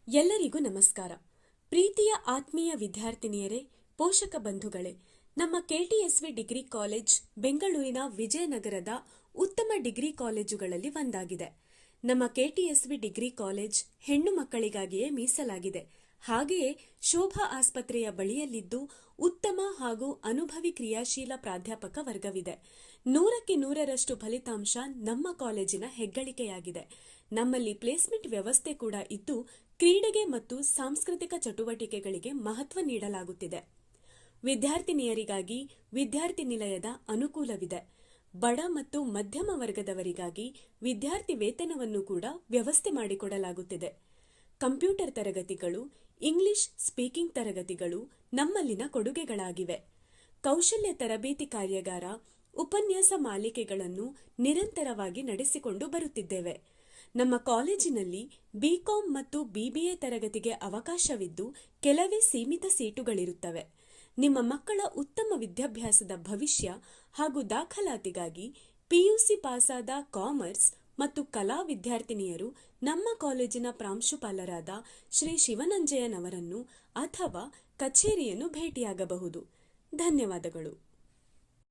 ಎಲ್ಲರಿಗೂ ನಮಸ್ಕಾರ. ಪ್ರೀತಿಯ ಆತ್ಮೀಯ ವಿದ್ಯಾರ್ಥಿನಿಯರೇ, ಪೋಷಕ ಬಂಧುಗಳೇ, ನಮ್ಮ ಕೆಟಿಎಸ್ವಿ ಡಿಗ್ರಿ ಕಾಲೇಜ್ ಬೆಂಗಳೂರಿನ ವಿಜಯನಗರದ ಉತ್ತಮ ಡಿಗ್ರಿ ಕಾಲೇಜುಗಳಲ್ಲಿ ಒಂದಾಗಿದೆ. ನಮ್ಮ ಕೆಟಿಎಸ್ವಿ ಡಿಗ್ರಿ ಕಾಲೇಜ್ ಹೆಣ್ಣು ಮಕ್ಕಳಿಗಾಗಿಯೇ ಮೀಸಲಾಗಿದೆ. ಹಾಗೆಯೇ ಶೋಭಾ ಆಸ್ಪತ್ರೆಯ ಬಳಿಯಲ್ಲಿದ್ದು ಉತ್ತಮ ಹಾಗೂ ಅನುಭವಿ ಕ್ರಿಯಾಶೀಲ ಪ್ರಾಧ್ಯಾಪಕ ವರ್ಗವಿದೆ. 100ಕ್ಕೆ 100ರಷ್ಟು ಫಲಿತಾಂಶ ನಮ್ಮ ಕಾಲೇಜಿನ ಹೆಗ್ಗಳಿಕೆಯಾಗಿದೆ. ನಮ್ಮಲ್ಲಿ ಪ್ಲೇಸ್ಮೆಂಟ್ ವ್ಯವಸ್ಥೆ ಕೂಡ ಇದ್ದು ಕ್ರೀಡೆಗೆ ಮತ್ತು ಸಾಂಸ್ಕೃತಿಕ ಚಟುವಟಿಕೆಗಳಿಗೆ ಮಹತ್ವ ನೀಡಲಾಗುತ್ತಿದೆ. ವಿದ್ಯಾರ್ಥಿನಿಯರಿಗಾಗಿ ವಿದ್ಯಾರ್ಥಿ ನಿಲಯದ ಅನುಕೂಲವಿದೆ. ಬಡ ಮತ್ತು ಮಧ್ಯಮ ವರ್ಗದವರಿಗಾಗಿ ವಿದ್ಯಾರ್ಥಿ ವೇತನವನ್ನು ಕೂಡ ವ್ಯವಸ್ಥೆ ಮಾಡಿಕೊಡಲಾಗುತ್ತಿದೆ. ಕಂಪ್ಯೂಟರ್ ತರಗತಿಗಳು, ಇಂಗ್ಲಿಷ್ ಸ್ಪೀಕಿಂಗ್ ತರಗತಿಗಳು ನಮ್ಮಲ್ಲಿನ ಕೊಡುಗೆಗಳಾಗಿವೆ. ಕೌಶಲ್ಯ ತರಬೇತಿ ಕಾರ್ಯಾಗಾರ, ಉಪನ್ಯಾಸ ಮಾಲಿಕೆಗಳನ್ನು ನಿರಂತರವಾಗಿ ನಡೆಸಿಕೊಂಡು ಬರುತ್ತಿದ್ದೇವೆ. ನಮ್ಮ ಕಾಲೇಜಿನಲ್ಲಿ ಬಿಕಾಂ ಮತ್ತು ಬಿಬಿಎ ತರಗತಿಗೆ ಅವಕಾಶವಿದ್ದು ಕೆಲವೇ ಸೀಮಿತ ಸೀಟುಗಳಿರುತ್ತವೆ. ನಿಮ್ಮ ಮಕ್ಕಳ ಉತ್ತಮ ವಿದ್ಯಾಭ್ಯಾಸದ ಭವಿಷ್ಯ ಹಾಗೂ ದಾಖಲಾತಿಗಾಗಿ ಪಿಯುಸಿ ಪಾಸಾದ ಕಾಮರ್ಸ್ ಮತ್ತು ಕಲಾ ವಿದ್ಯಾರ್ಥಿನಿಯರು ನಮ್ಮ ಕಾಲೇಜಿನ ಪ್ರಾಂಶುಪಾಲರಾದ ಶ್ರೀ ಶಿವನಂಜಯ್ಯನವರನ್ನು ಅಥವಾ ಕಚೇರಿಯನ್ನು ಭೇಟಿಯಾಗಬಹುದು. ಧನ್ಯವಾದಗಳು.